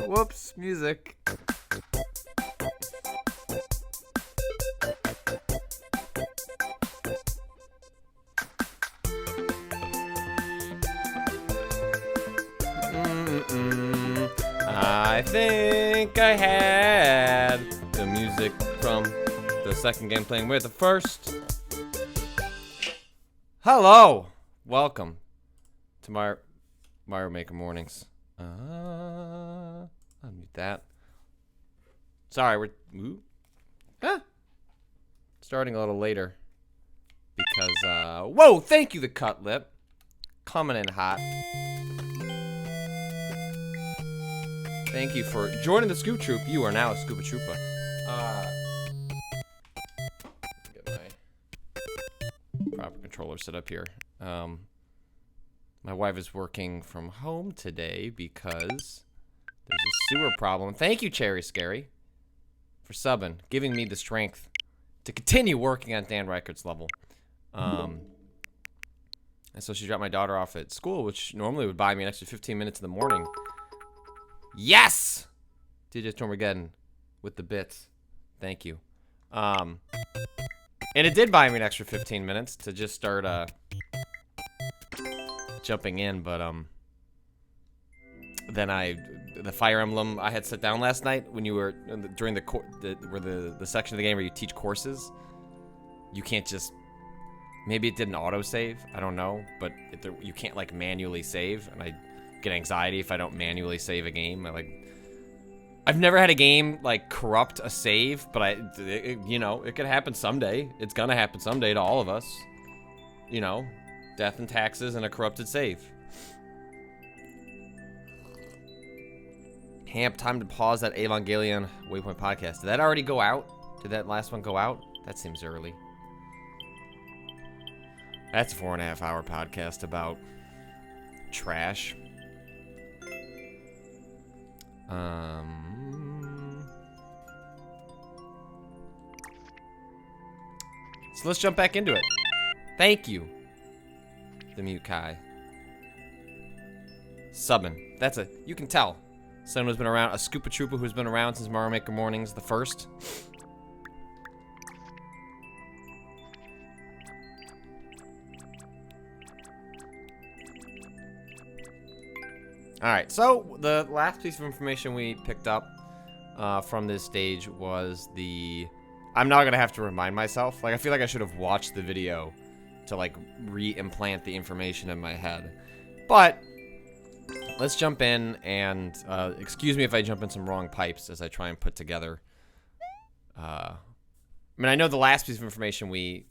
Whoops, music. I think I had the music from the second game playing with the first. Hello! Welcome to Mario Maker Mornings. Unmute that. Sorry, we're starting a little later because whoa, thank you, the cut lip. Coming in hot. Thank you for joining the Scoop Troop. You are now a Scuba Troopa. Get my proper controller set up here. My wife is working from home today because there's a sewer problem. Thank you, Cherry Scary, for subbing, giving me the strength to continue working on Dan Ryckert's level. And so she dropped my daughter off at school, which normally would buy me an extra 15 minutes in the morning. Yes! DJ Stormageddon with the bits. Thank you. And it did buy me an extra 15 minutes to just start jumping in, but then the Fire Emblem I had set down last night when you were during the section of the game where you teach courses. You can't just, maybe it did an autosave, I don't know, but you can't like manually save, and I get anxiety if I don't manually save a game. I've never had a game like corrupt a save, but it could happen someday. It's gonna happen someday to all of us. You know, death and taxes and a corrupted save. Hamp, time to pause that Evangelion Waypoint podcast. Did that already go out? Did that last one go out? That seems early. That's a 4.5 hour podcast about trash. So let's jump back into it. Thank you, the Mute Kai. Subbing. You can tell. Someone who's been around, a Scoopa Troopa who's been around since Mario Maker Mornings, the first. Alright, so the last piece of information we picked up from this stage was I'm now going to have to remind myself. I feel like I should have watched the video to, re-implant the information in my head. But let's jump in and excuse me if I jump in some wrong pipes as I try and put together. I know the last piece of information we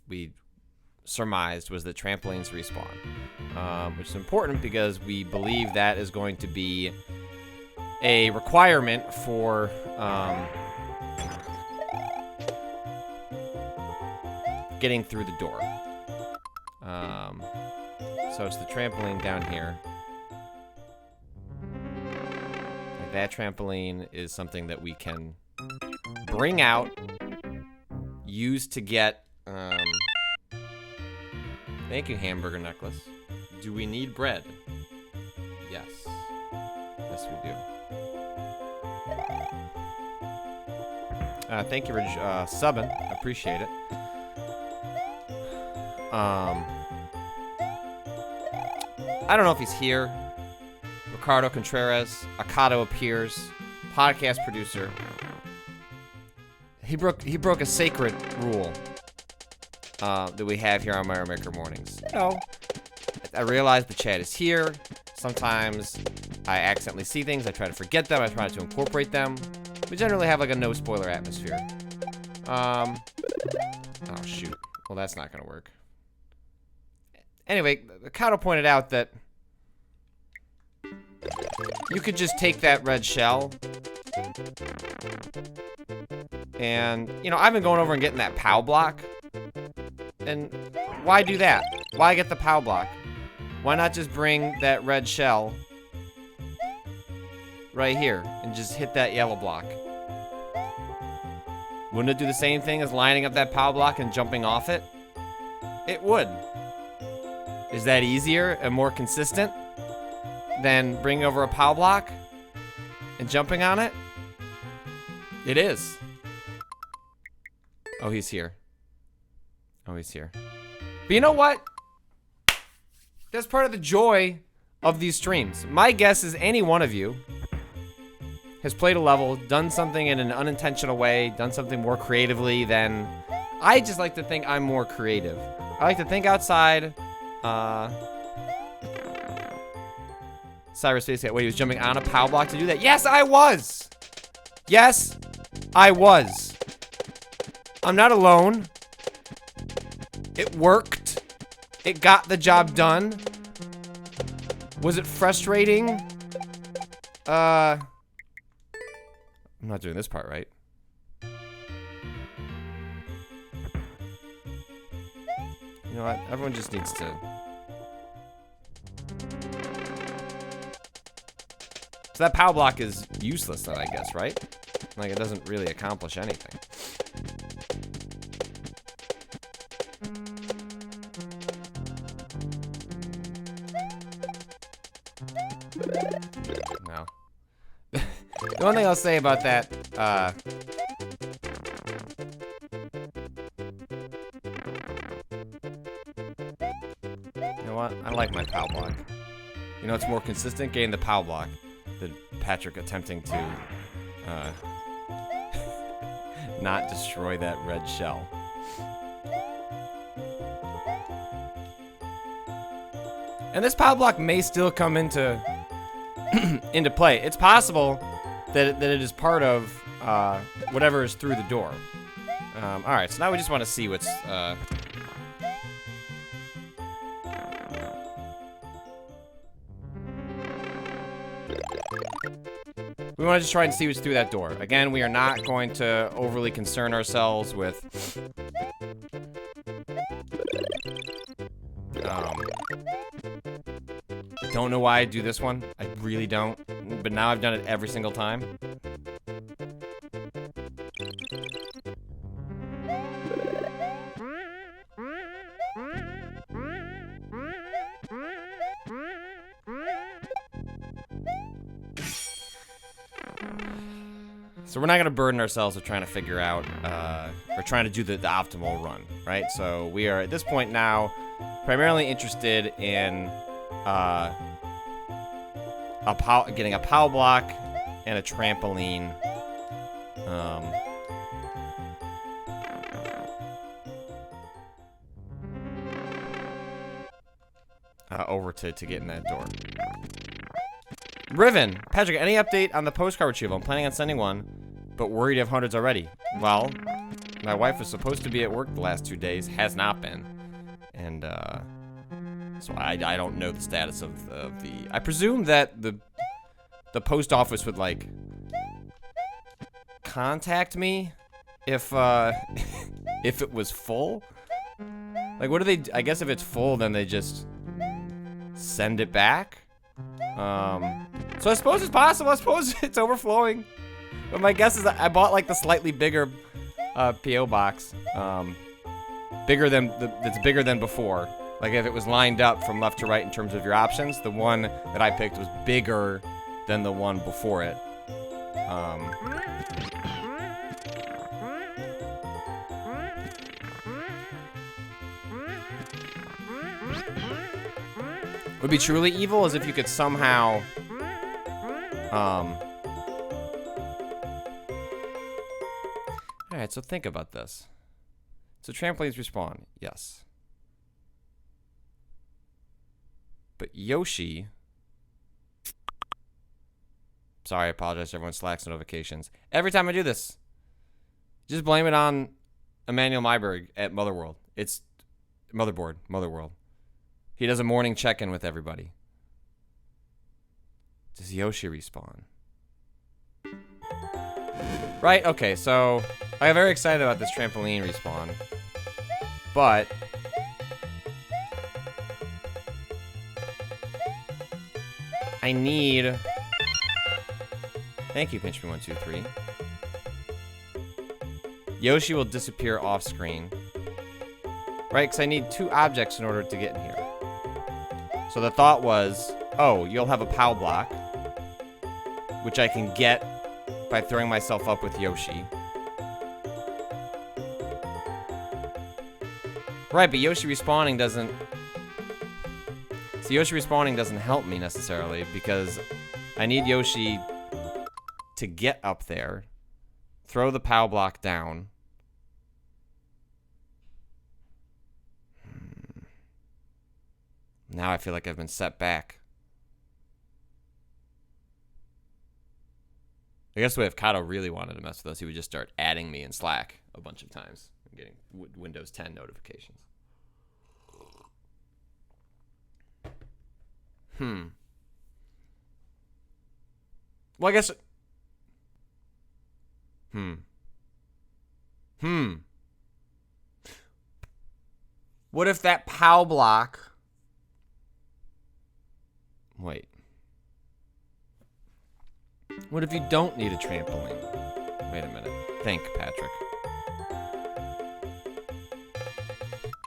surmised was that trampolines respawn, which is important because we believe that is going to be a requirement for getting through the door. So it's the trampoline down here. That trampoline is something that we can bring out, use to get thank you, Hamburger Necklace. Do we need bread? Yes. Yes, we do. Thank you for subbing. I appreciate it. I don't know if he's here. Ricardo Contreras. Akato appears. Podcast producer. He broke a sacred rule that we have here on Mario Maker Mornings. I realize the chat is here. Sometimes I accidentally see things. I try to forget them. I try to incorporate them. We generally have a no spoiler atmosphere. Oh shoot. Well, that's not gonna work. Anyway, Kato pointed out that you could just take that red shell and, I've been going over and getting that POW block. And why do that? Why get the POW block? Why not just bring that red shell right here and just hit that yellow block? Wouldn't it do the same thing as lining up that POW block and jumping off it? It would. Is that easier and more consistent than bringing over a POW block and jumping on it? It is. Oh, he's here. Oh, he's here. But you know what? That's part of the joy of these streams. My guess is any one of you has played a level, done something in an unintentional way, done something more creatively than... I just like to think I'm more creative. I like to think outside. Cyberspace Cat. Wait, he was jumping on a POW block to do that? Yes, I was! Yes, I was. I'm not alone. It worked. It got the job done. Was it frustrating? I'm not doing this part right. You know what? Everyone just needs to... So that POW block is useless then, I guess, right? Like, it doesn't really accomplish anything. No. The one thing I'll say about that, you know what? I like my POW block. You know, it's more consistent getting the POW block than Patrick attempting to, not destroy that red shell. And this POW block may still come into into play. It's possible that it is part of whatever is through the door. All right, so now we just want to see what's. We want to just try and see what's through that door. Again, we are not going to overly concern ourselves with. Don't know why I do this one. I really don't. But now I've done it every single time. So we're not going to burden ourselves with trying to figure out, or trying to do the optimal run, right? So we are, at this point now, primarily interested in getting a POW block and a trampoline. Over to get in that door. Riven, Patrick, any update on the postcard retrieval? I'm planning on sending one, but worried I have hundreds already. Well, my wife was supposed to be at work the last 2 days, has not been, and so I don't know the status of the. I presume that the post office would like contact me if if it was full. Like, what do they? I guess if it's full, then they just send it back. So I suppose it's possible. I suppose it's overflowing. But my guess is that I bought like the slightly bigger PO box, it's bigger than before. Like if it was lined up from left to right in terms of your options, the one that I picked was bigger than the one before it. Would be truly evil is if you could somehow, Alright, so think about this. So trampolines respawn, yes. But Yoshi... Sorry, I apologize to everyone Slack's notifications. Every time I do this, just blame it on Emmanuel Myberg at Motherworld. It's Motherworld. He does a morning check-in with everybody. Does Yoshi respawn? Right, okay, so I got very excited about this trampoline respawn. But I need... Thank you, PinchMe123. Yoshi will disappear off screen. Right, because I need 2 objects in order to get in here. So the thought was, oh, you'll have a POW block, which I can get by throwing myself up with Yoshi. Right, but Yoshi respawning doesn't... So Yoshi respawning doesn't help me necessarily, because I need Yoshi to get up there, throw the POW block down. Now I feel like I've been set back. I guess if Kato really wanted to mess with us, he would just start adding me in Slack a bunch of times and getting Windows 10 notifications. Well, I guess... What if that POW block... Wait. What if you don't need a trampoline? Wait a minute. Think, Patrick.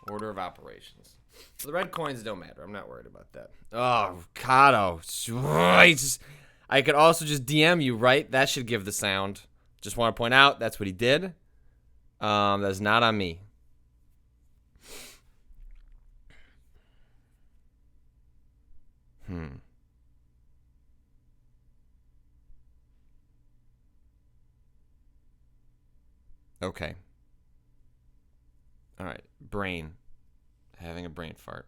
Order of operations. So the red coins don't matter. I'm not worried about that. Oh, Kato. I could also just DM you, right? That should give the sound. Just want to point out, that's what he did. That's not on me. Okay. All right. Brain. Having a brain fart.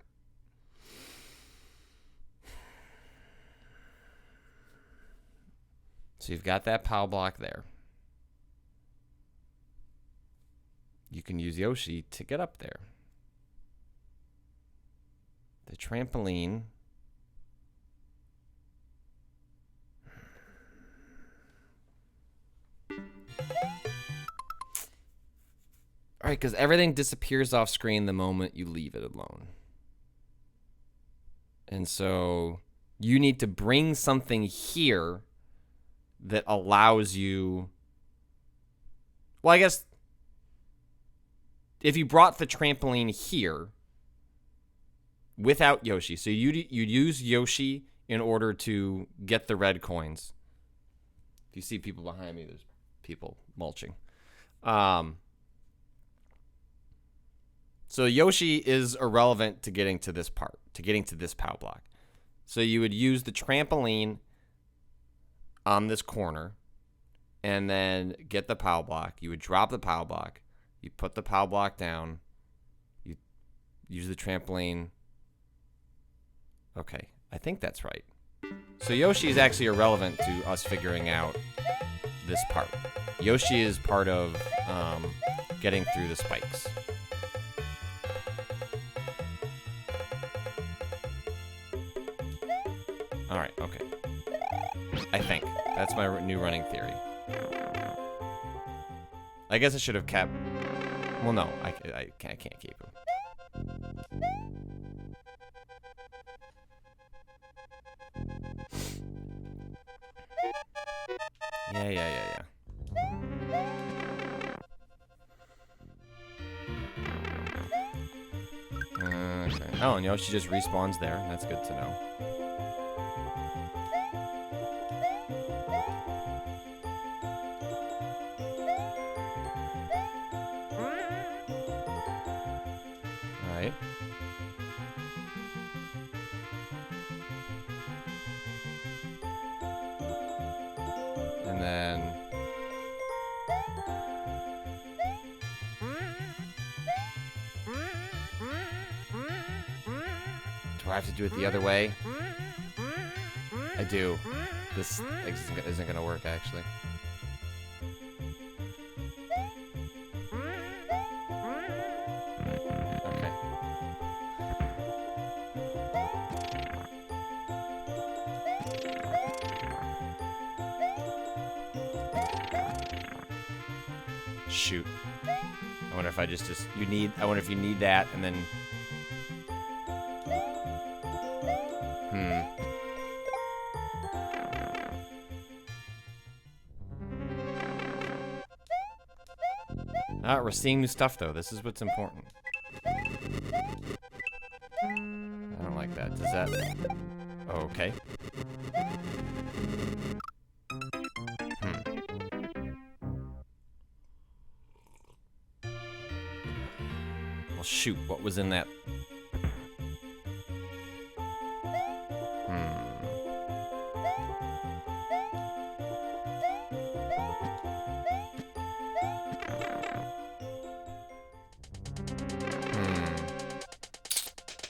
So you've got that POW block there. You can use Yoshi to get up there. The trampoline. All right, because everything disappears off screen the moment you leave it alone. And so you need to bring something here that allows you... Well, I guess if you brought the trampoline here without Yoshi, so you'd use Yoshi in order to get the red coins. If you see people behind me, there's people mulching. So Yoshi is irrelevant to getting to this part, to getting to this POW block. So you would use the trampoline on this corner and then get the POW block. You would drop the POW block. You put the POW block down. You use the trampoline. Okay, I think that's right. So Yoshi is actually irrelevant to us figuring out this part. Yoshi is part of getting through the spikes. All right, okay. I think. That's my new running theory. I guess I should have kept... Well, no, I can't keep him. Yeah. Okay. Oh, and Yoshi just respawns there. That's good to know. Alright. And then... Do I have to do it the other way? I do. This isn't gonna work, actually. Okay. Shoot. I wonder if I just I wonder if you need that and then... Alright, we're seeing new stuff, though. This is what's important. I don't like that. Does that... Okay. Well, shoot. What was in that?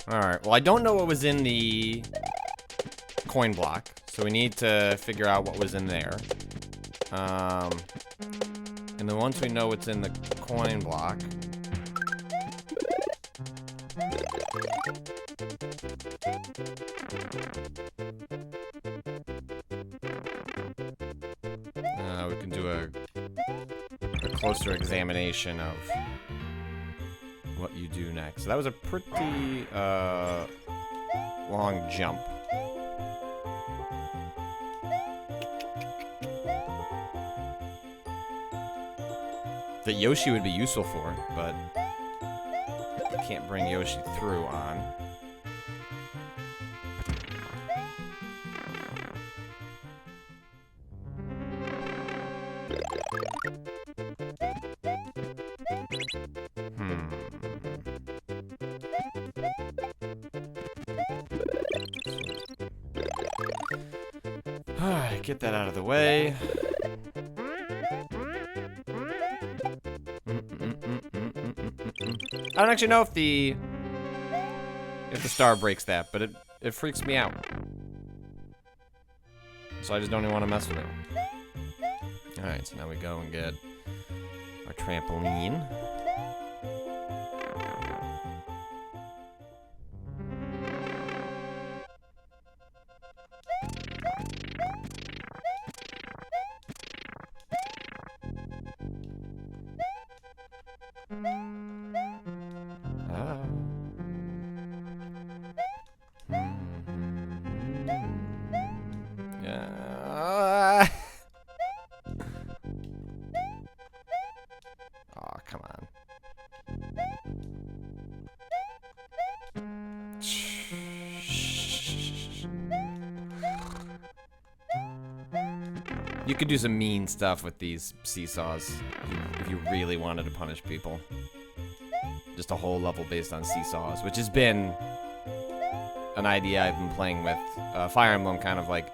Alright, well, I don't know what was in the coin block, so we need to figure out what was in there. And then once we know what's in the coin block... we can do a closer examination of what you do next. So that was a pretty long jump. That Yoshi would be useful for, but I can't bring Yoshi through on. Alright, get that out of the way. I don't actually know if the star breaks that, but it freaks me out. So I just don't even want to mess with it. Alright, so now we go and get our trampoline. Oh, come on. You could do some mean stuff with these seesaws if you really wanted to punish people. Just a whole level based on seesaws, which has been an idea I've been playing with. Fire Emblem kind of like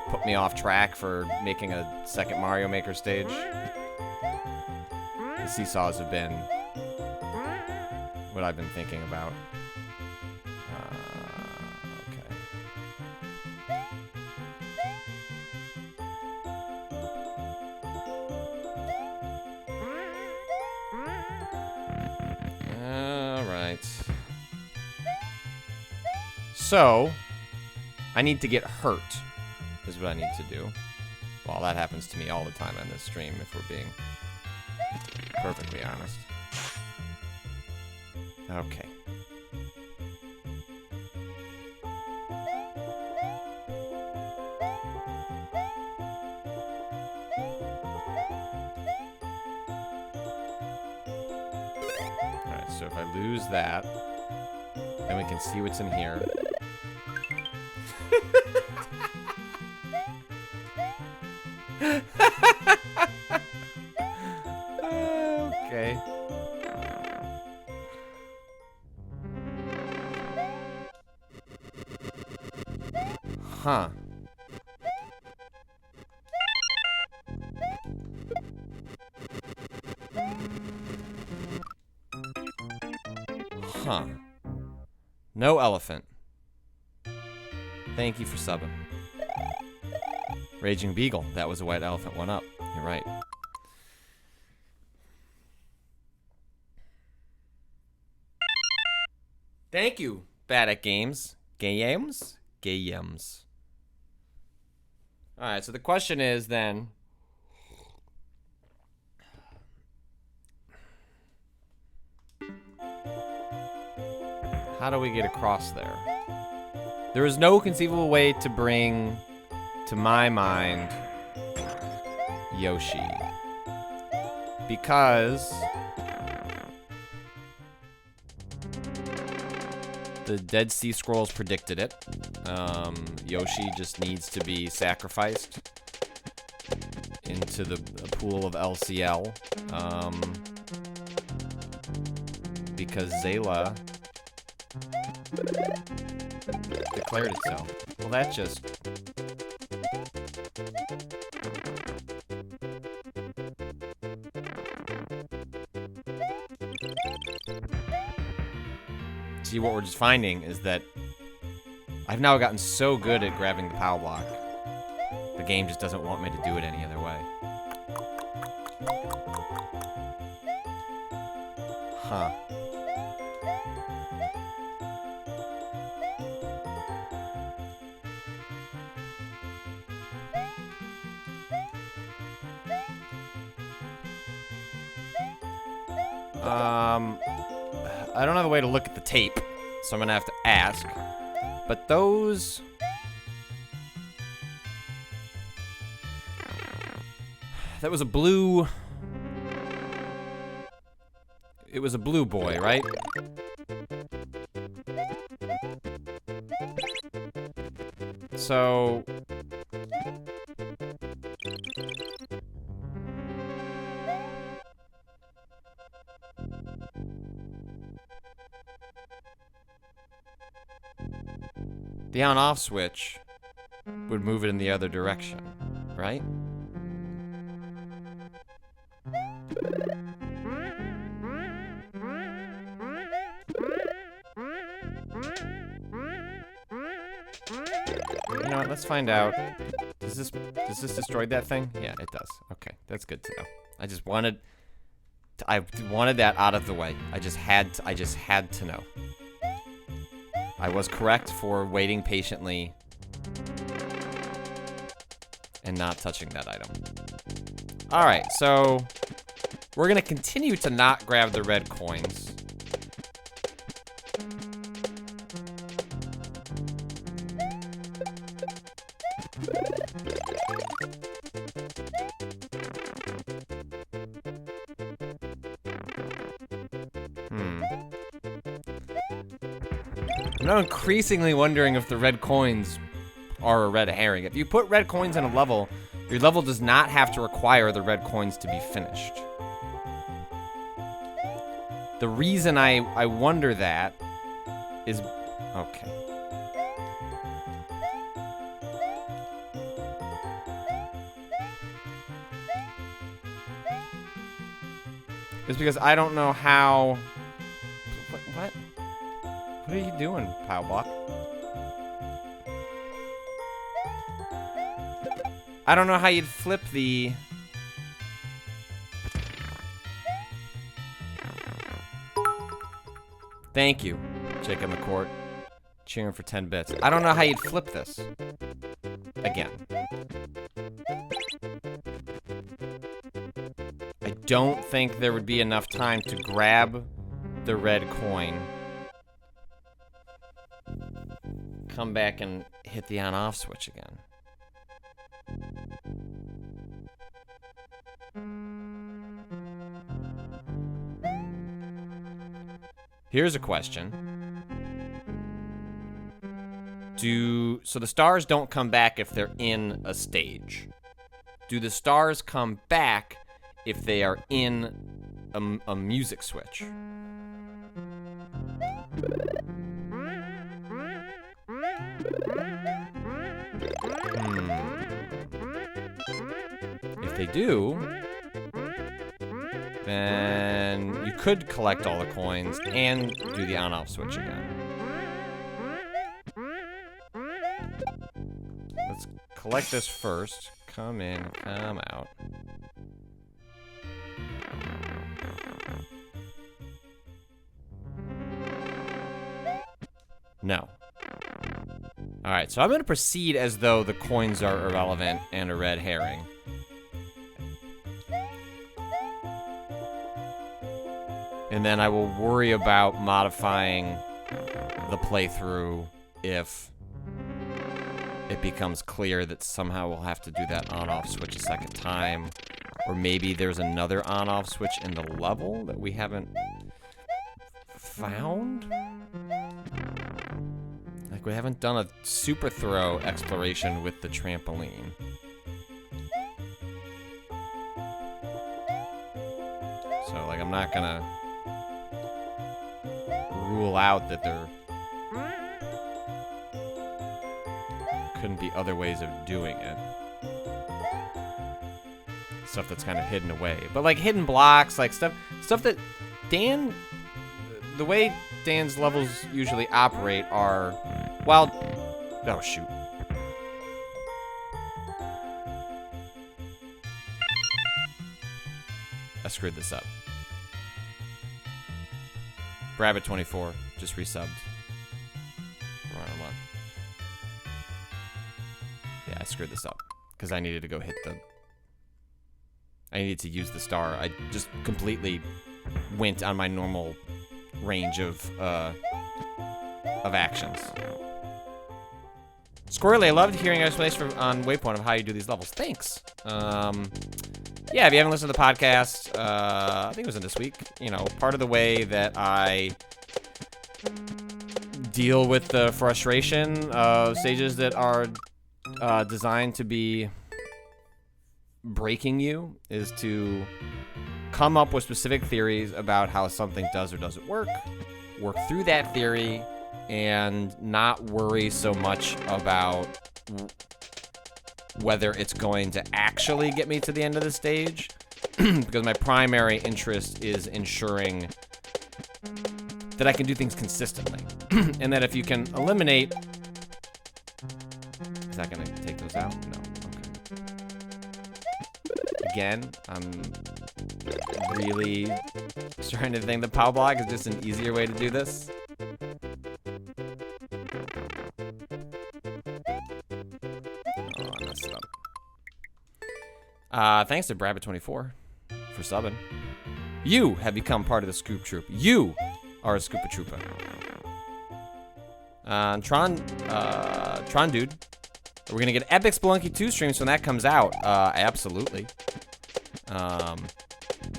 put me off track for making a second Mario Maker stage. The seesaws have been what I've been thinking about. So, I need to get hurt, is what I need to do. Well, that happens to me all the time on this stream, if we're being perfectly honest. Okay. Alright, so if I lose that, then we can see what's in here. Okay. Huh. Huh. No elephant. Thank you for subbing. Raging Beagle. That was a white elephant. One up. You're right. Thank you, Bad at Games. Games? Games. Alright, so the question is then... how do we get across there? There is no conceivable way to bring, to my mind, Yoshi. Because... The Dead Sea Scrolls predicted it. Yoshi just needs to be sacrificed into the pool of LCL. Because Zayla declared it so. Well, that just... See, what we're just finding is that I've now gotten so good at grabbing the POW block. The game just doesn't want me to do it any other way. Huh. I don't have a way to look at the tape, so I'm gonna have to ask. But those... That was a blue... It was a blue boy, right? So... The on-off switch would move it in the other direction, right? You know what, let's find out. Does this destroy that thing? Yeah, it does. Okay, that's good to know. I wanted that out of the way. I just had to know. I was correct for waiting patiently and not touching that item. Alright, so we're gonna continue to not grab the red coins. I'm now increasingly wondering if the red coins are a red herring. If you put red coins in a level, your level does not have to require the red coins to be finished. The reason I wonder that is... Okay. Is because I don't know how... What? What are you doing, POW block? I don't know how you'd flip the... Thank you, Jacob McCourt. Cheering for 10 bits. I don't know how you'd flip this. Again. I don't think there would be enough time to grab the red coin, come back and hit the on-off switch again. Here's a question. So the stars don't come back if they're in a stage. Do the stars come back if they are in a music switch? If they do, then you could collect all the coins and do the on-off switch again. Let's collect this first. Come in, come out. No. Alright, so I'm going to proceed as though the coins are irrelevant and a red herring. And then I will worry about modifying the playthrough if it becomes clear that somehow we'll have to do that on-off switch a second time. Or maybe there's another on-off switch in the level that we haven't found? we haven't done a super thorough exploration with the trampoline. So, like, I'm not gonna rule out that there couldn't be other ways of doing it. Stuff that's kind of hidden away. But, like, hidden blocks, like, stuff that Dan... The way Dan's levels usually operate are... Well... Oh, shoot. I screwed this up. Rabbit24 just resubbed. Wrong one. Yeah, I screwed this up. Because I needed to go hit the... I needed to use the star. I just completely went on my normal range of actions. Squirrely, I loved hearing your explanation on Waypoint of how you do these levels. Thanks. Yeah, if you haven't listened to the podcast, I think it was in this week. You know, part of the way that I deal with the frustration of stages that are designed to be breaking you is to come up with specific theories about how something does or doesn't work through that theory, and not worry so much about whether it's going to actually get me to the end of the stage, because my primary interest is ensuring that I can do things consistently, and that if you can eliminate... Is that going to take those out? No. Okay. Again, I'm really trying to think the POW block is just an easier way to do this. Oh, I messed it up. Thanks to Rabbit24 for subbing. You have become part of the Scoop Troop. You are a Scoopa Troopa. Tron Dude. We're gonna get Epic Spelunky 2 streams when that comes out. Absolutely.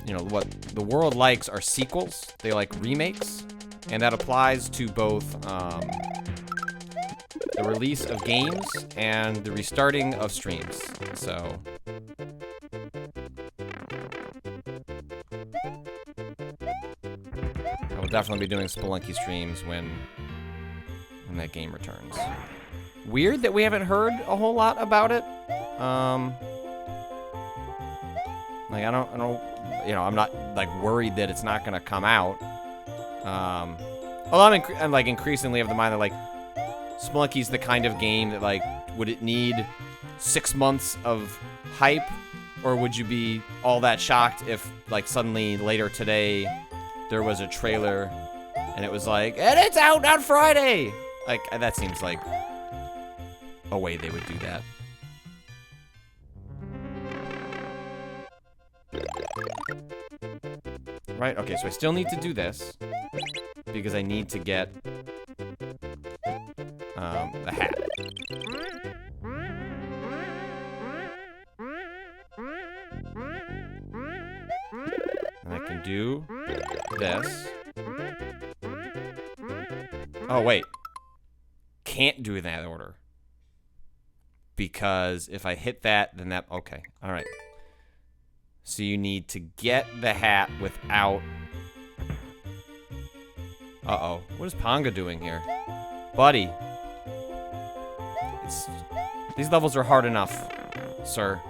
You know, what the world likes are sequels. They like remakes. And that applies to both the release of games and the restarting of streams. So... I will definitely be doing Spelunky streams when that game returns. Weird that we haven't heard a whole lot about it. Like, I don't, you know, I'm not, like, worried that it's not gonna come out. Although I'm like, increasingly of the mind that, like, Spelunky's the kind of game that, like, would it need 6 months of hype? Or would you be all that shocked if, like, suddenly later today there was a trailer and it was like, and it's out on Friday! Like, that seems like a way they would do that. Right, okay, so I still need to do this because I need to get the hat. And I can do this. Oh, wait. Can't do it in that order. Because if I hit that, then that... Okay, alright. So you need to get the hat without... Uh-oh. What is Ponga doing here? Buddy. These levels are hard enough, sir.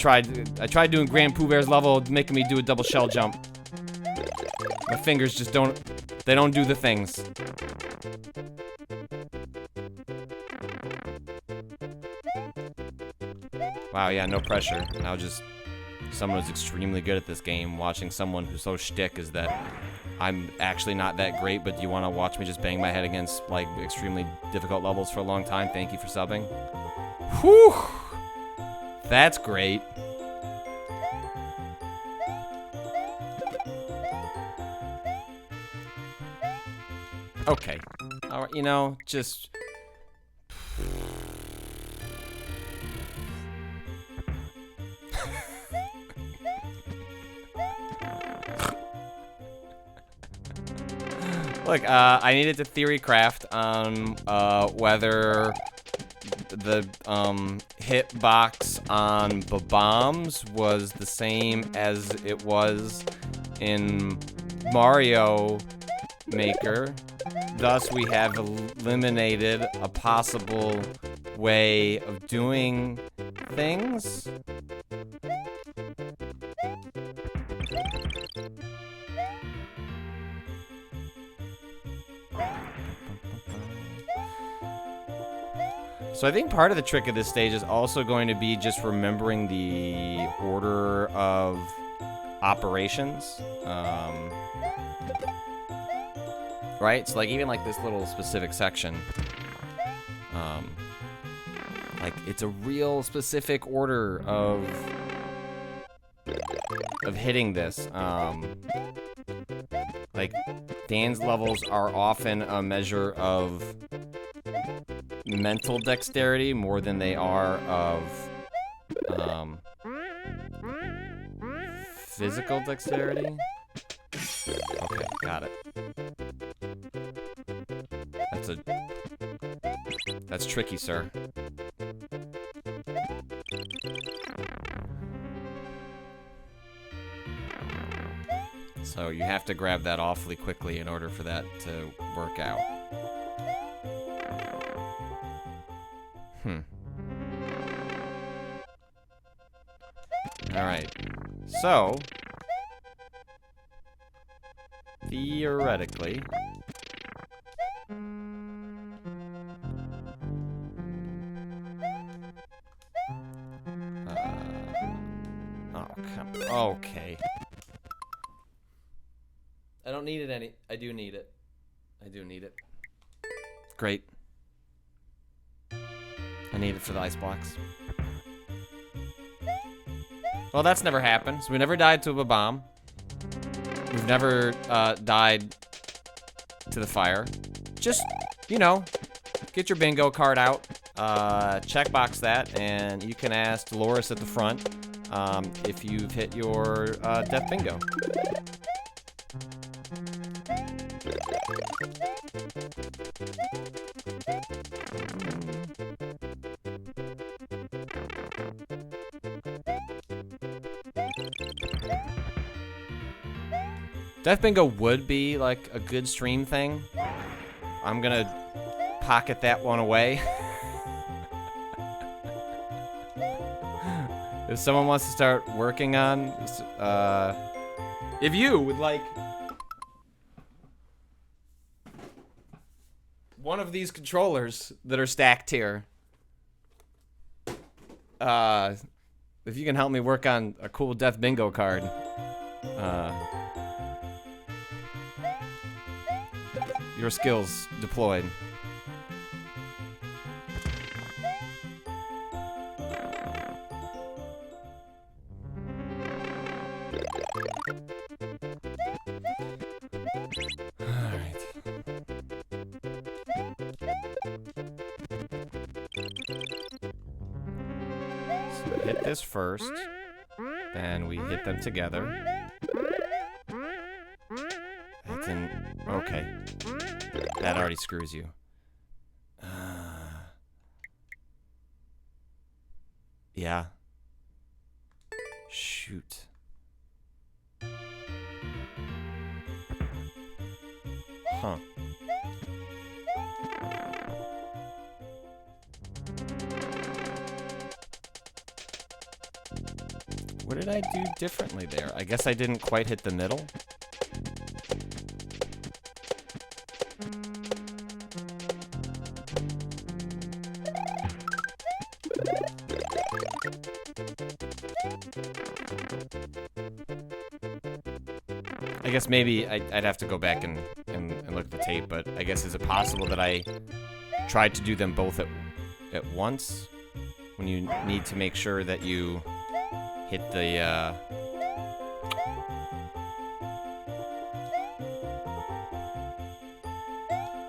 I tried doing Grand Pooh Bear's level, making me do a double shell jump. My fingers just don't do the things. Wow, yeah, no pressure. Now just someone who's extremely good at this game, watching someone who's so shtick is that I'm actually not that great, but you want to watch me just bang my head against, like, extremely difficult levels for a long time? Thank you for subbing. Whew! That's great. Okay. Alright, you know, just... Look, I needed to theory craft on whether the hitbox on bombs was the same as it was in Mario Maker. Thus, we have eliminated a possible way of doing things. So I think part of the trick of this stage is also going to be just remembering the order of operations. Right? So like even like this little specific section, like it's a real specific order of hitting this. Like Dan's levels are often a measure of mental dexterity more than they are of physical dexterity. Okay, got it. That's tricky, sir. So you have to grab that awfully quickly in order for that to work out. Alright. So, theoretically, okay. I don't need it any. I do need it. I do need it. Great. I need it for the ice blocks. Well, that's never happened. So we never died to a bomb. We've never died to the fire. Just, you know, get your bingo card out. Checkbox that, and you can ask Dolores at the front if you've hit your death bingo. Death bingo would be like a good stream thing. I'm gonna pocket that one away. If someone wants to start working on, if you would like one of these controllers that are stacked here, if you can help me work on a cool death bingo card, your skills deployed. Alright. So we hit this first, then we hit them together. That's in. Okay. That already screws you. Yeah. Shoot. Huh. What did I do differently there? I guess I didn't quite hit the middle. I guess maybe I'd have to go back and look at the tape, but I guess is it possible that I tried to do them both at once? When you need to make sure that you hit the,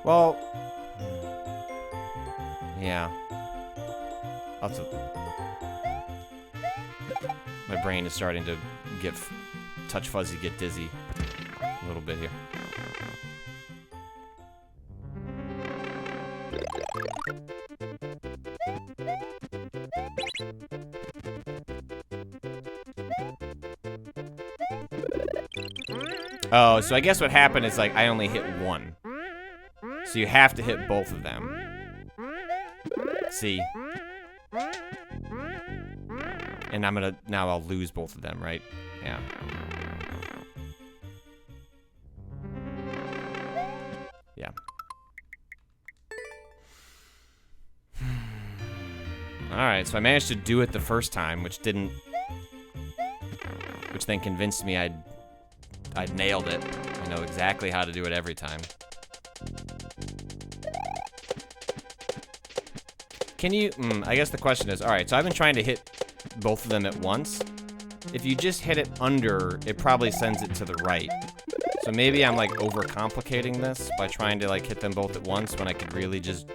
well, yeah. My brain is starting to get touch fuzzy, get dizzy a little bit here. Oh, so I guess what happened is, like, I only hit one. So you have to hit both of them. See? And I'm gonna... Now I'll lose both of them, right? Yeah. Yeah. Alright, so I managed to do it the first time, which didn't... Which then convinced me I'd nailed it. I know exactly how to do it every time. Can you... I guess the question is... Alright, so I've been trying to hit both of them at once. If you just hit it under, it probably sends it to the right. So maybe I'm, like, overcomplicating this by trying to, like, hit them both at once when I could really just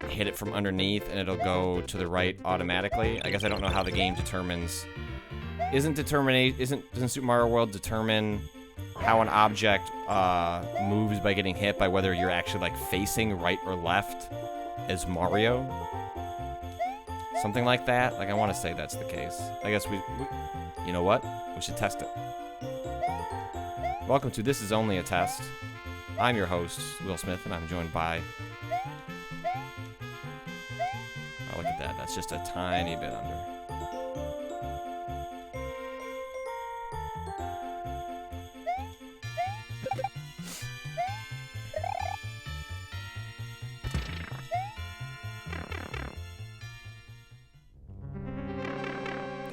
hit it from underneath and it'll go to the right automatically. I guess I don't know how the game determines... Doesn't Super Mario World determine how an object moves by getting hit by whether you're actually, like, facing right or left as Mario? Something like that? Like, I want to say that's the case. I guess we... You know what? We should test it. Welcome to This Is Only a Test. I'm your host, Will Smith, and I'm joined by... Oh, look at that. That's just a tiny bit under.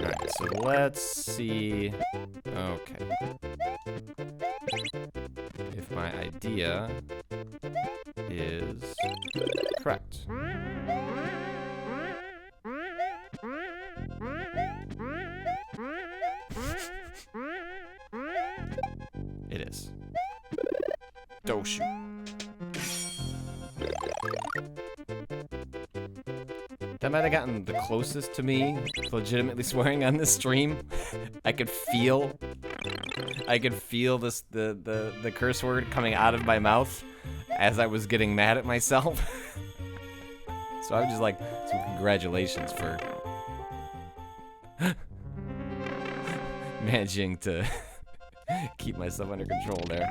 Alright, so let's see... Okay. If my idea is correct. It is. Oh, shoot. That might have gotten the closest to me legitimately swearing on this stream. I could feel this the curse word coming out of my mouth as I was getting mad at myself. So I would just like some congratulations for managing to keep myself under control there.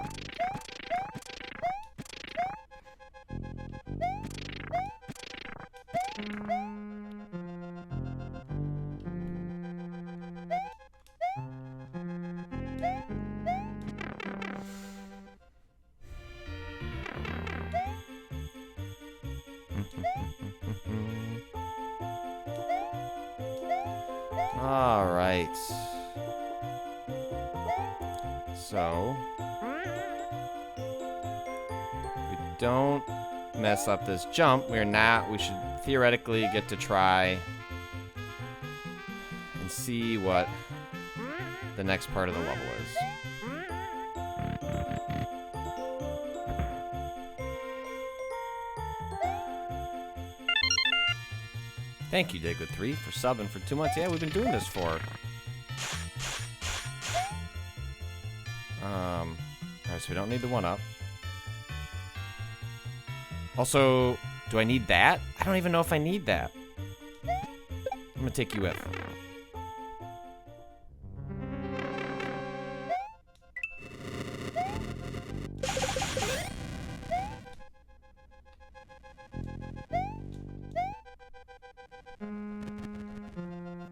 Alright. So, if we don't mess up this jump, we should theoretically get to try and see what the next part of the level is. Thank you, Diglet3, for subbing for 2 months. Yeah, we've been doing this for... Alright, so we don't need the 1-up. Also, do I need that? I don't even know if I need that. I'm gonna take you with.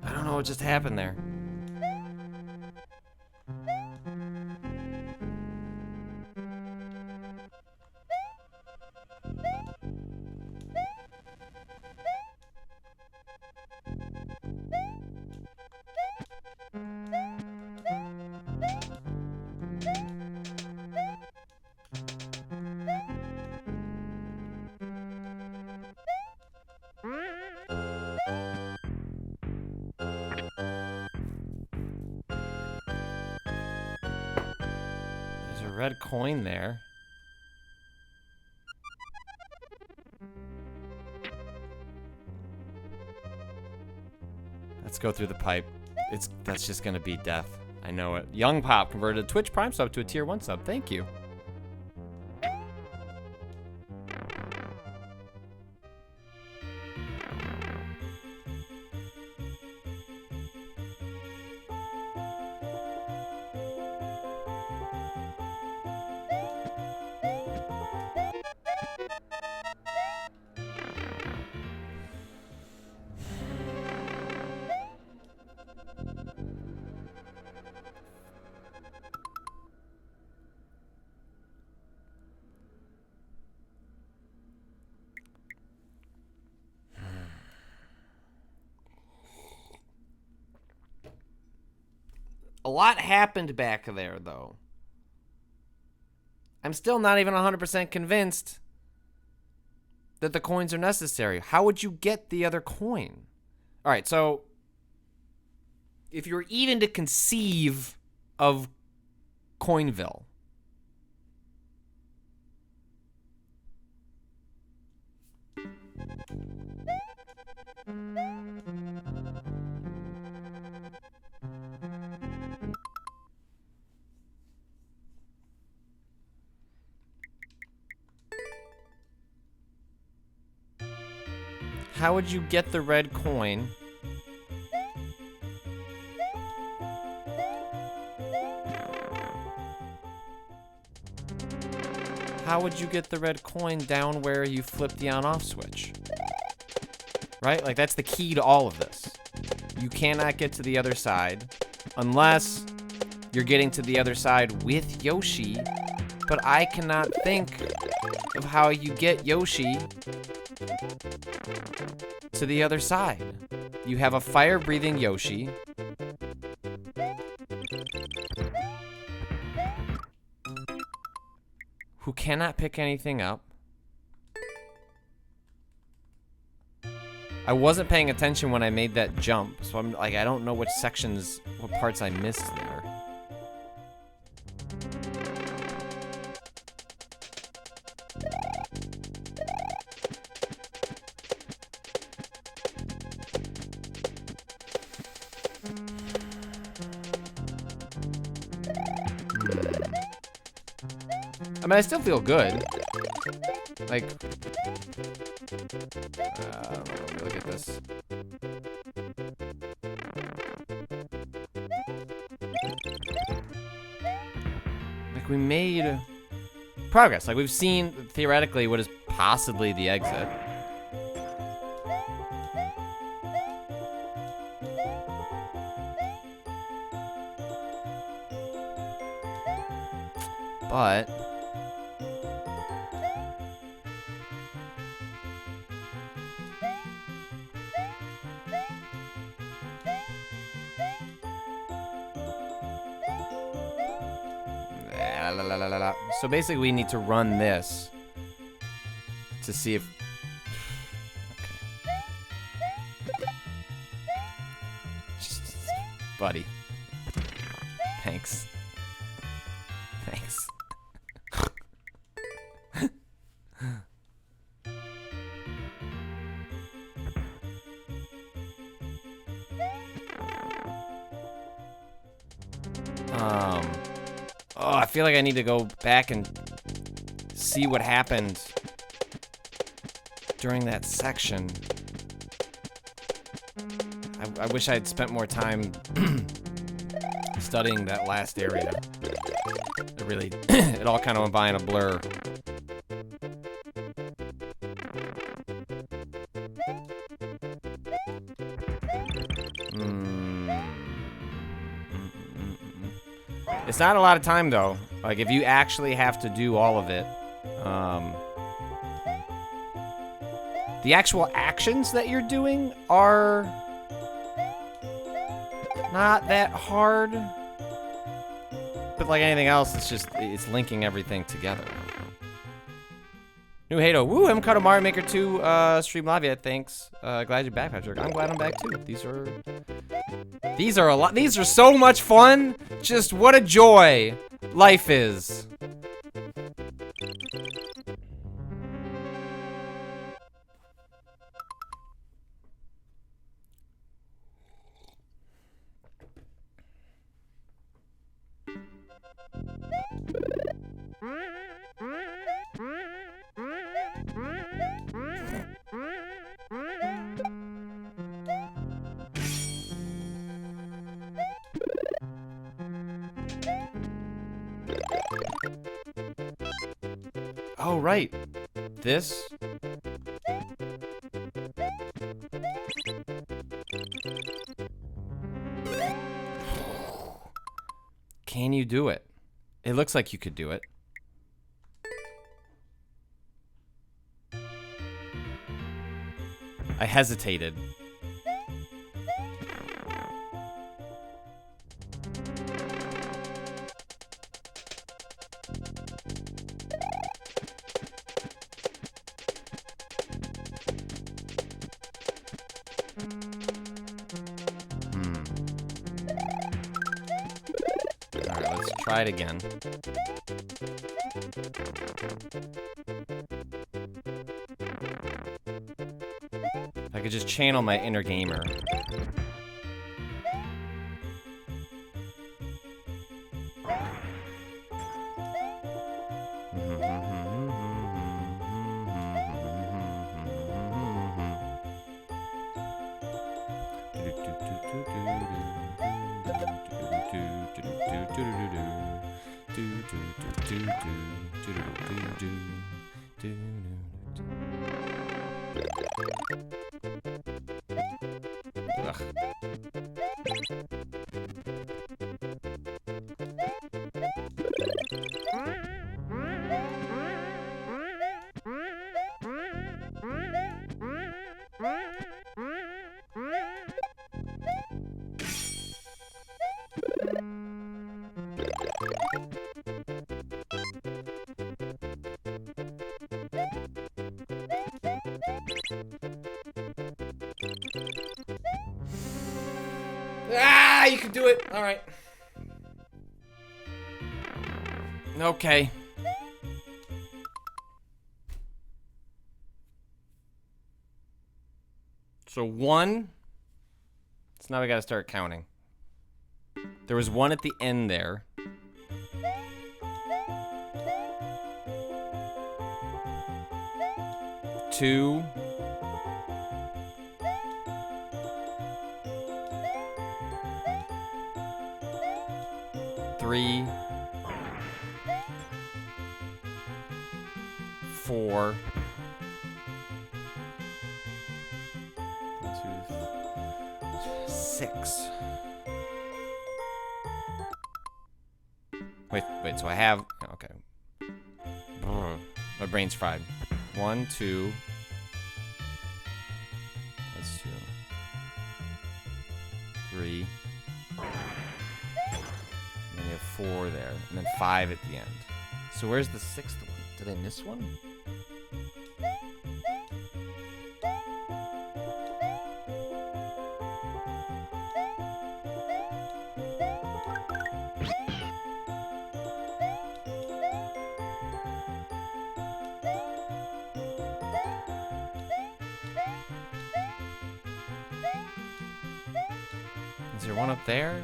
I don't know what just happened there. Red coin there. Let's go through the pipe. That's just gonna be death. I know it. Young Pop converted a Twitch Prime sub to a tier 1 sub. Thank you. A lot happened back there, though. I'm still not even 100% convinced that the coins are necessary. How would you get the other coin? All right, so if you were even to conceive of Coinville, how would you get the red coin? How would you get the red coin down where you flip the on-off switch? Right? Like, that's the key to all of this. You cannot get to the other side unless you're getting to the other side with Yoshi, but I cannot think of how you get Yoshi to the other side. You have a fire-breathing Yoshi. Who cannot pick anything up. I wasn't paying attention when I made that jump, so I'm like, I don't know which sections, what parts I missed there. I mean, I still feel good. Like, let me look at this. Like, we made progress. Like, we've seen, theoretically, what is possibly the exit. But so basically we need to run this to see if... Okay. Just, buddy. Thanks. Thanks. Oh, I feel like I need to go back and see what happened during that section. I wish I had spent more time studying that last area. It really, it all kind of went by in a blur. It's not a lot of time, though. Like, if you actually have to do all of it, the actual actions that you're doing are not that hard. But like anything else, it's linking everything together. New Hato. Woo, I'm caught a Mario Maker 2 stream live yet. Thanks. Glad you're back, Patrick. I'm glad I'm back too. These are a lot. These are so much fun. Just what a joy life is. Oh, right. This. Can you do it? It looks like you could do it. I hesitated. try it again. If I could just channel my inner gamer. Ah, you can do it. All right. Okay. So 1. So now we gotta start counting. There was 1 at the end there. 2. 3. 4. 6. Wait, so I have... Okay. My brain's fried. 1, 2... That's 2. 3. And you have 4 there. And then 5 at the end. So where's the 6th one? Did I miss one? Is there one up there?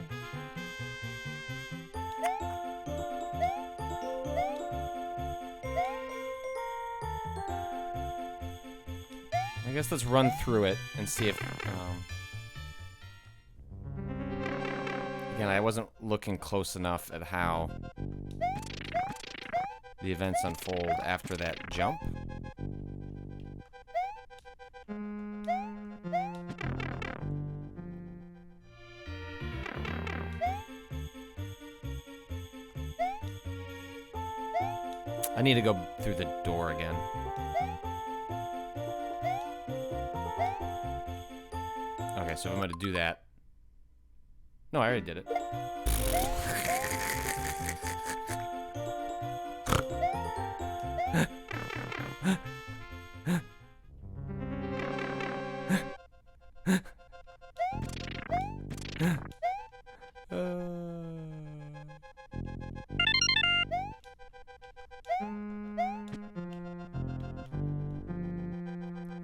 I guess let's run through it and see if... Again, I wasn't looking close enough at how the events unfold after that jump. I need to go through the door again. Okay, so I'm gonna do that. No, I already did it.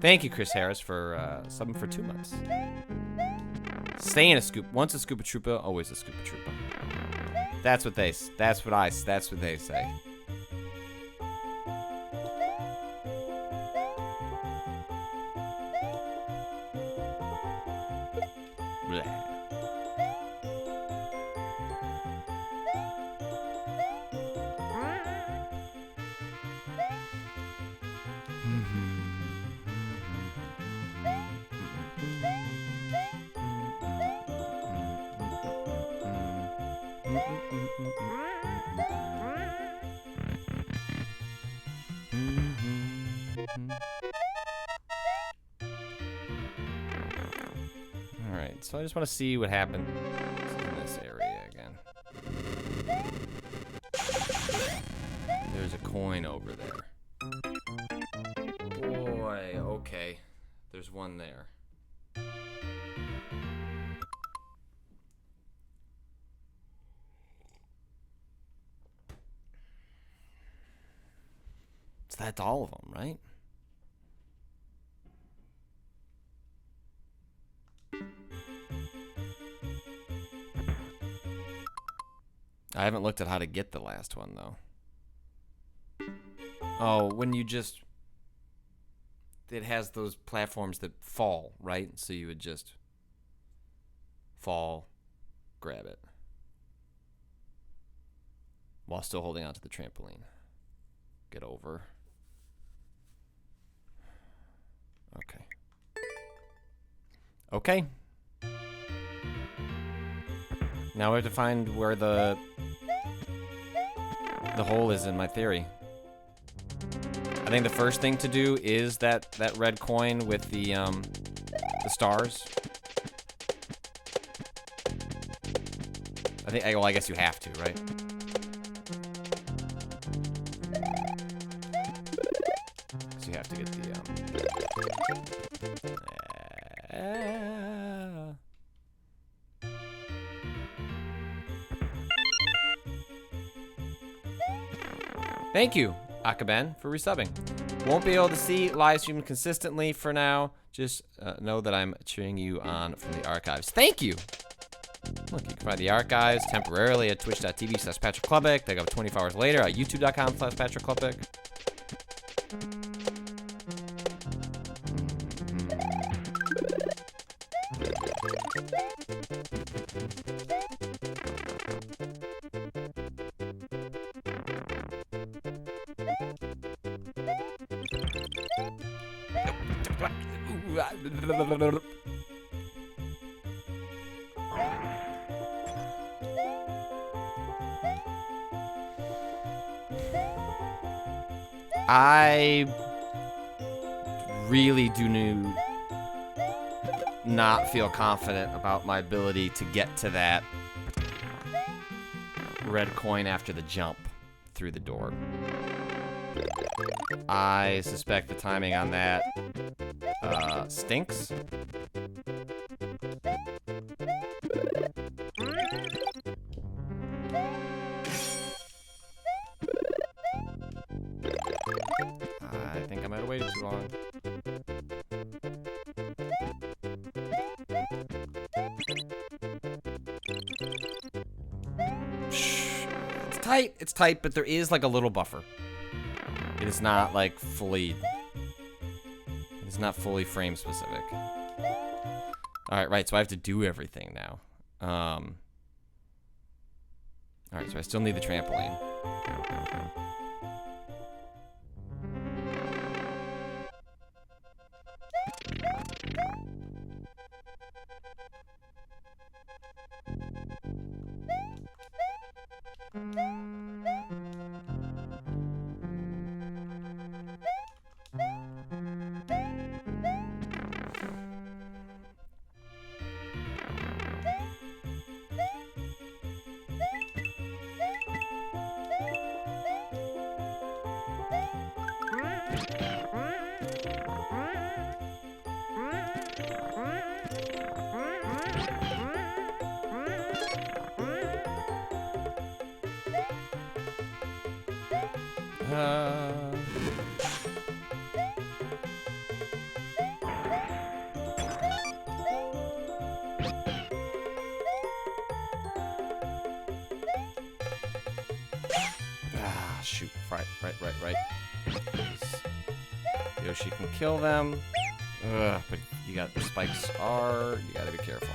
Thank you, Chris Harris, for subbing for 2 months. Stay in a scoop. Once a Scoopa Troopa, always a Scoopa Troopa. That's what they say. Bleh. Alright, so I just want to see what happened in this area again. There's a coin over there. Boy, okay. There's one there. that's all of them, right? I haven't looked at how to get the last one, though. Oh, when you just... It has those platforms that fall, right? So you would just fall, grab it, while still holding onto the trampoline. Get over. Okay. Okay. Now we have to find where the hole is in my theory. I think the first thing to do is that red coin with the stars. Well, I guess you have to, right? So you have to get the Thank you, Akaben, for resubbing. Won't be able to see live stream consistently for now. Just know that I'm cheering you on from the archives. Thank you. Look, you can find the archives temporarily at twitch.tv/PatrickKlepek. They go 24 hours later at youtube.com/PatrickKlepek. I really do not feel confident about my ability to get to that red coin after the jump through the door. I suspect the timing on that stinks. I think I might have waited too long. It's tight, but there is like a little buffer. It is not like fully... It is not fully frame specific. Alright, right, so I have to do everything now. Alright, so I still need the trampoline. Shoot. Right. Yoshi can kill them. Ugh, but you got the spikes are... You gotta be careful.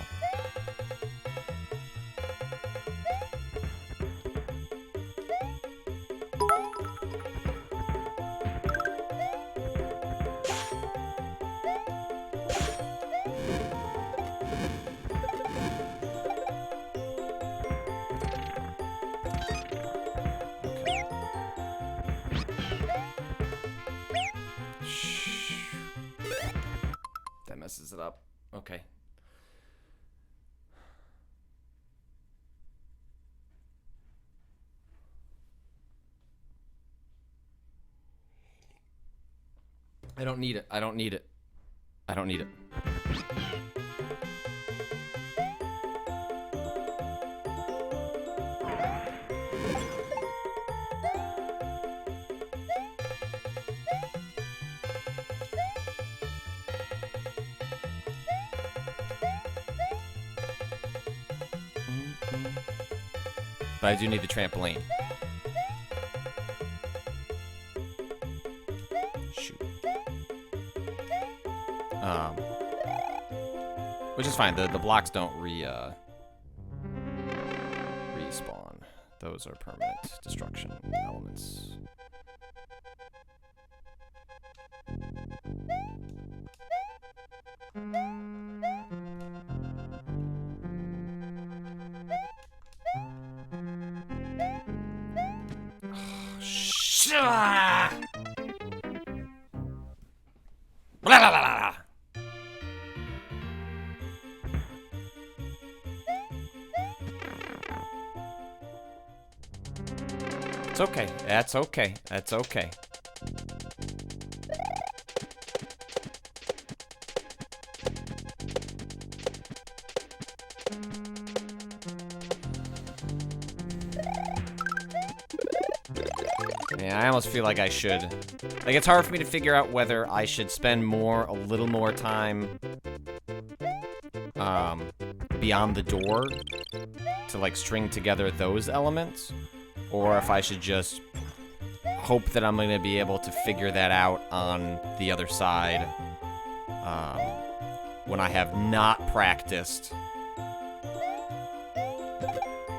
Messes it up. Okay. I don't need it. I don't need it. I don't need it. but I do need the trampoline. Shoot. Which is fine. The blocks don't respawn. Those are permanent destruction elements. Blah, blah, blah, blah. It's okay. That's okay. That's okay. Yeah, I almost feel like I should. Like, it's hard for me to figure out whether I should spend a little more time, beyond the door to, like, string together those elements, or if I should just hope that I'm gonna be able to figure that out on the other side, when I have not practiced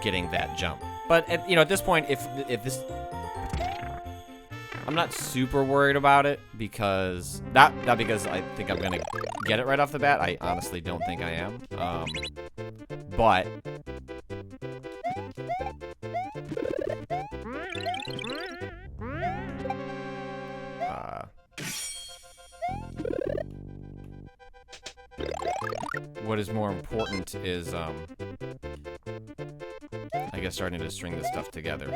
getting that jump. But, at this point, if this... I'm not super worried about it because not because I think I'm gonna get it right off the bat. I honestly don't think I am. But what is more important is I guess starting to string this stuff together.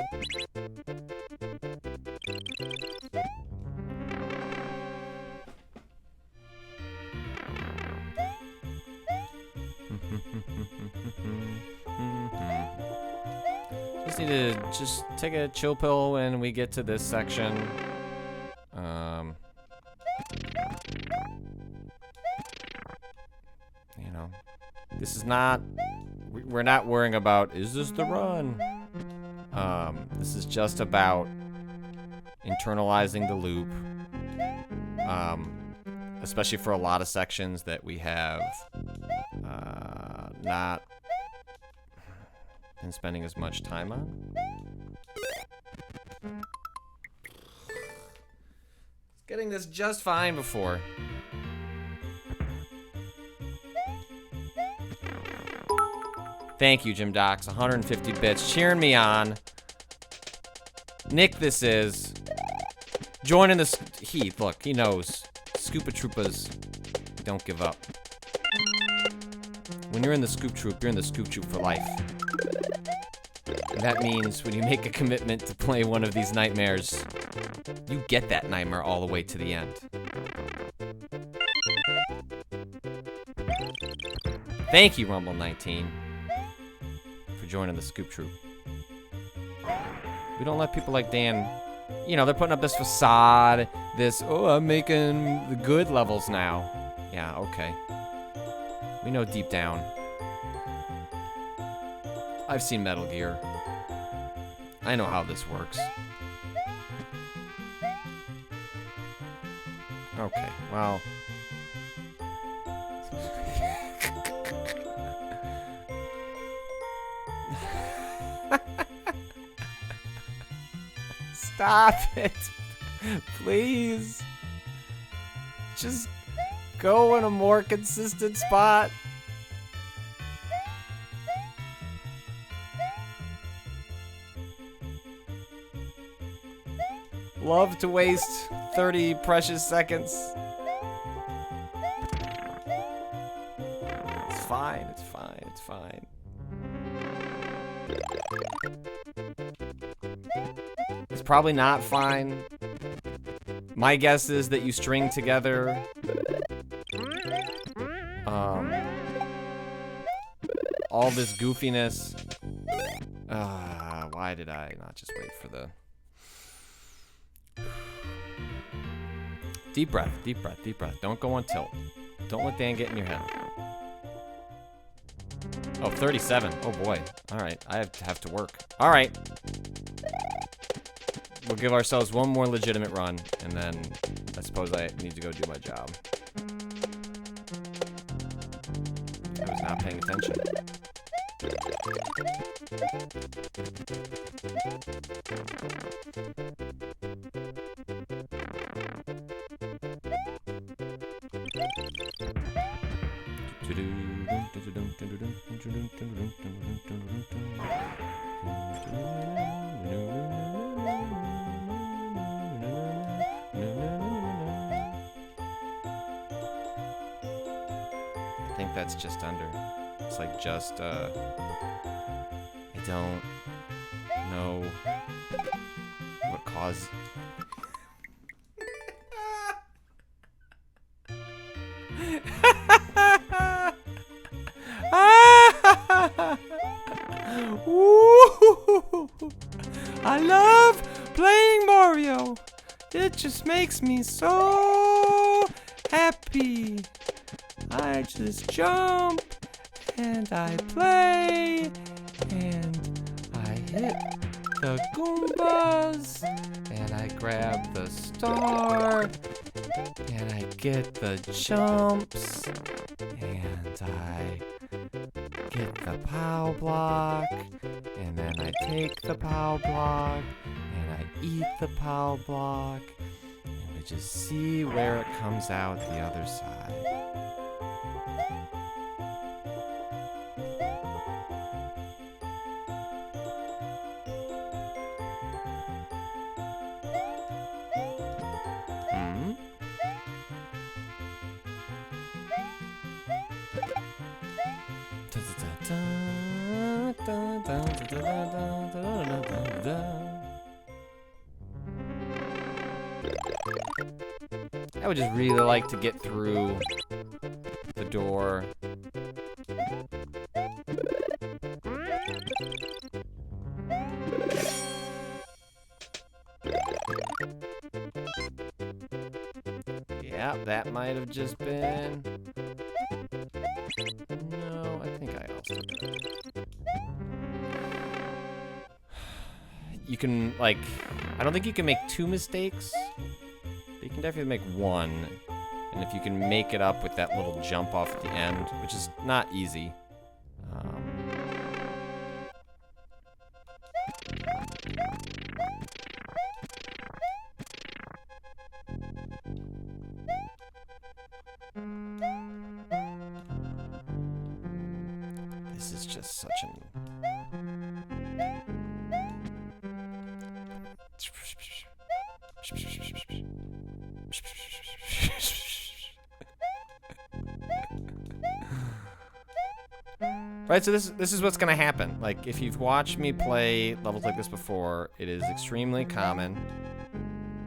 Just need to take a chill pill when we get to this section. You know, this is not. We're not worrying about, is this the run? This is just about internalizing the loop. Especially for a lot of sections that we have not been spending as much time on. Getting this just fine before. Thank you, Jim Docs. 150 bits. Cheering me on. Nick, this is. Joining the... Heath, look, he knows. Scoopa Troopas don't give up. When you're in the Scoop Troop, you're in the Scoop Troop for life. And that means when you make a commitment to play one of these nightmares, you get that nightmare all the way to the end. Thank you, Rumble19, for joining the Scoop Troop. We don't let people like Dan, you know, they're putting up this facade, this, oh, I'm making the good levels now. Yeah, okay. We know deep down. I've seen Metal Gear. I know how this works. Okay, well. Stop it. Please. Just go in a more consistent spot. Love to waste 30 precious seconds. It's fine, it's fine, it's fine. It's probably not fine. My guess is that you string together all this goofiness. Why did I not just wait for the... Deep breath, deep breath, deep breath. Don't go on tilt. Don't let Dan get in your head. Oh, 37. Oh, boy. All right. I have to work. All right. We'll give ourselves one more legitimate run, and then I suppose I need to go do my job. I was not paying attention. I think that's just under. It's like just, I don't know what caused. I love playing Mario. It just makes me so happy. I just jump and I play and I hit the Goombas and I grab the star and I get the jumps and I get the POW block and then I take the POW block and I eat the POW block and we just see where it comes out the other side. I would just really like to get through the door. Yeah, that might have just been... No, I think I also did. You can, like... I don't think you can make 2 mistakes. But you can definitely make 1. And if you can make it up with that little jump off at the end, which is not easy. This is just such an... Right, so this is what's gonna happen. Like, if you've watched me play levels like this before, it is extremely common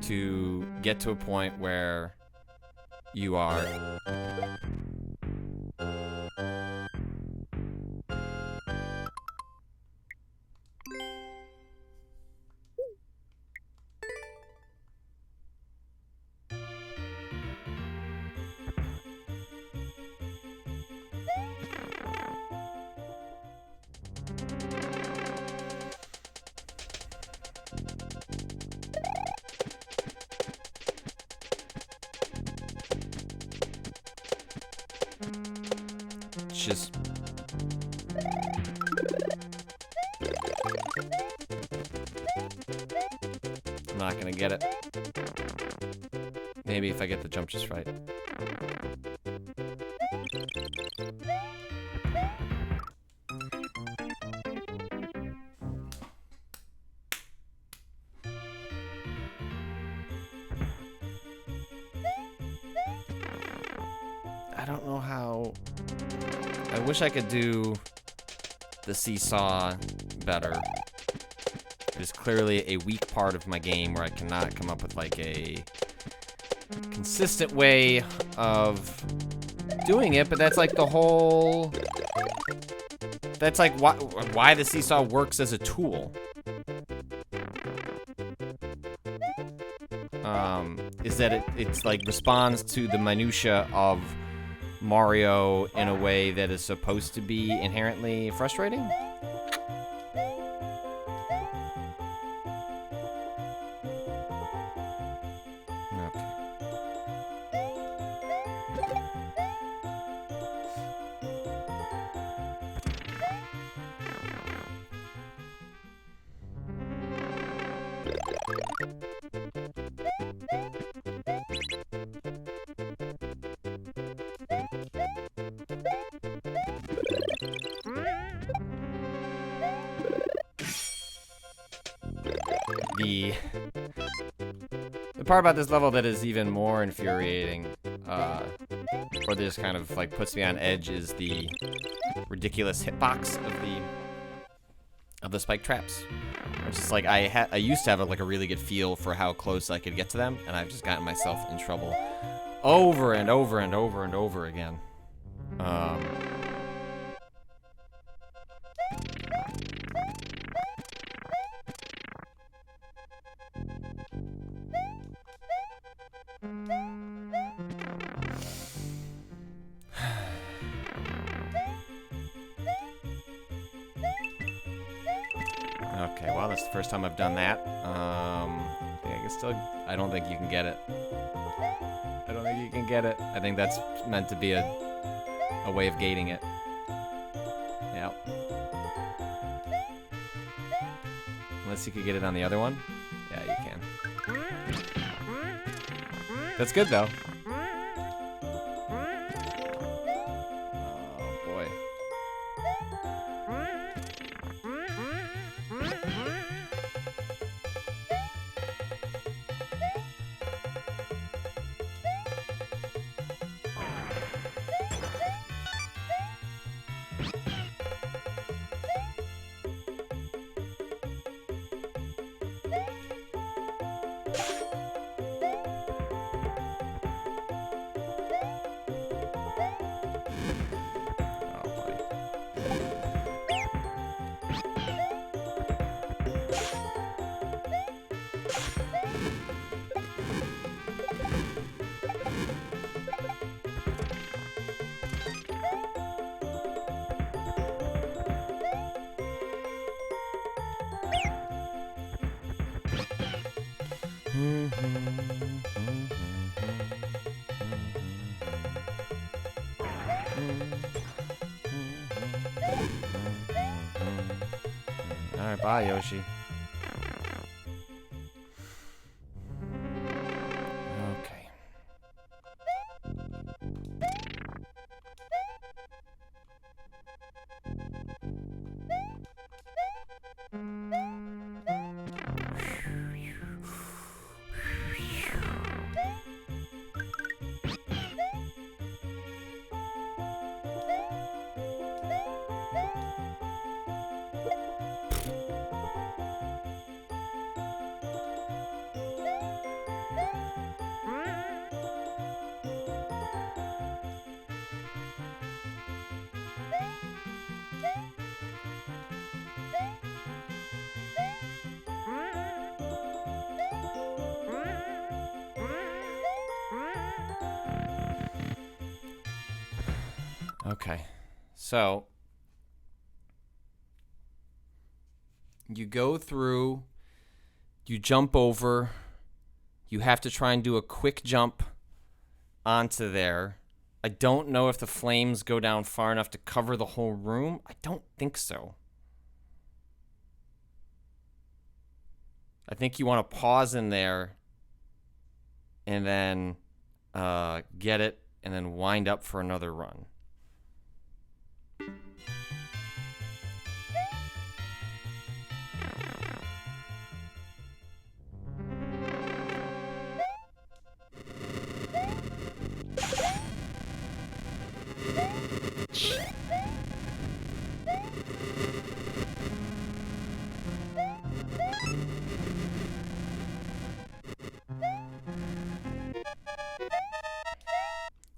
to get to a point where you are... just... I'm not gonna get it. Maybe if I get the jump just right. I don't know how... I wish I could do the seesaw better. It is clearly a weak part of my game where I cannot come up with like a consistent way of doing it, but that's like the whole... That's like why the seesaw works as a tool. Is that it's like responds to the minutia of Mario in a way that is supposed to be inherently frustrating. The part about this level that is even more infuriating, or this kind of like puts me on edge, is the ridiculous hitbox of the spike traps. It's just like I used to have like a really good feel for how close I could get to them, and I've just gotten myself in trouble over and over and over and over again. Okay, well, that's the first time I've done that. I don't think you can get it. I don't think you can get it. I think that's meant to be a way of gating it. Yep. Unless you could get it on the other one. Yeah, you can. That's good, though. Oh, boy. Alright, bye, Yoshi. Okay. Okay, so you go through, you jump over, you have to try and do a quick jump onto there. I don't know if the flames go down far enough to cover the whole room. I don't think so. I think you want to pause in there and then get it and then wind up for another run.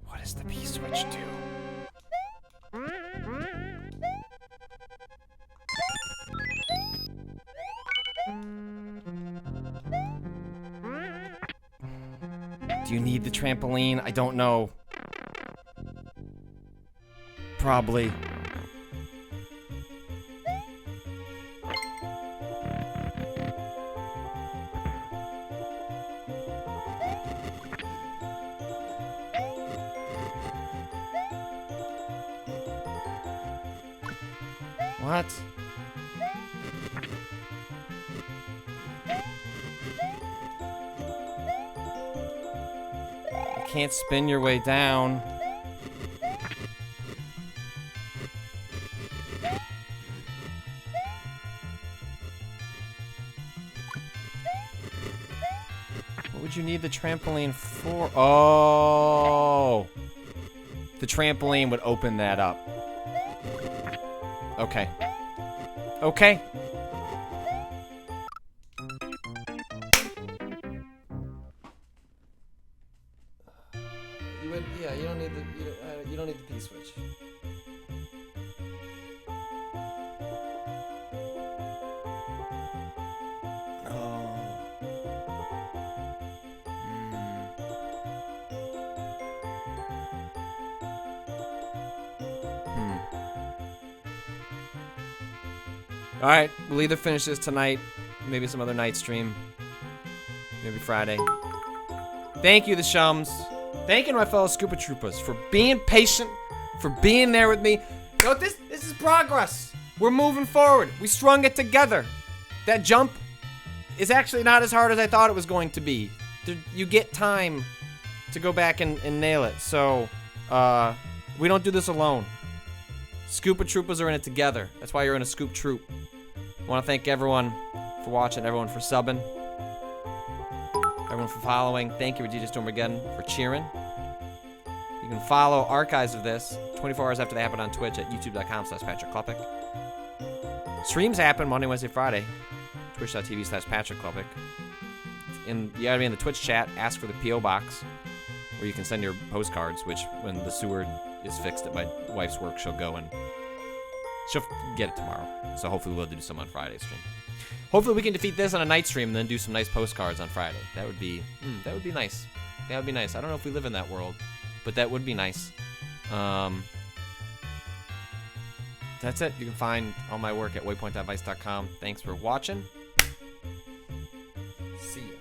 What does the P-switch do? Do you need the trampoline? I don't know. probably. What? You can't spin your way down. What would you need the trampoline for? Oh! The trampoline would open that up. Okay. Okay. You would, yeah. You don't need the you don't need the P switch. Oh. All right, we'll either finish this tonight, maybe some other night stream, maybe Friday. Thank you, the Shums. Thank you to my fellow Scoopa Troopas for being patient, for being there with me. You know, this is progress. We're moving forward. We strung it together. That jump is actually not as hard as I thought it was going to be. You get time to go back and nail it. So, we don't do this alone. Scoopa Troopas are in it together. That's why you're in a Scoop Troop. I want to thank everyone for watching, everyone for subbing, everyone for following. Thank you, DJ Stormageddon, for cheering. You can follow archives of this 24 hours after they happen on Twitch at youtube.com/PatrickKlepek. Streams happen Monday, Wednesday, Friday. Twitch.tv/PatrickKlepek. You gotta be in the Twitch chat. Ask for the P.O. box, where you can send your postcards, which when the sewer is fixed at my wife's work, she'll go and she'll get it tomorrow. So hopefully we'll do some on Friday's stream. Hopefully we can defeat this on a night stream and then do some nice postcards on Friday. That would be nice. That would be nice. I don't know if we live in that world, but that would be nice. That's it. You can find all my work at waypoint.vice.com. Thanks for watching. See ya.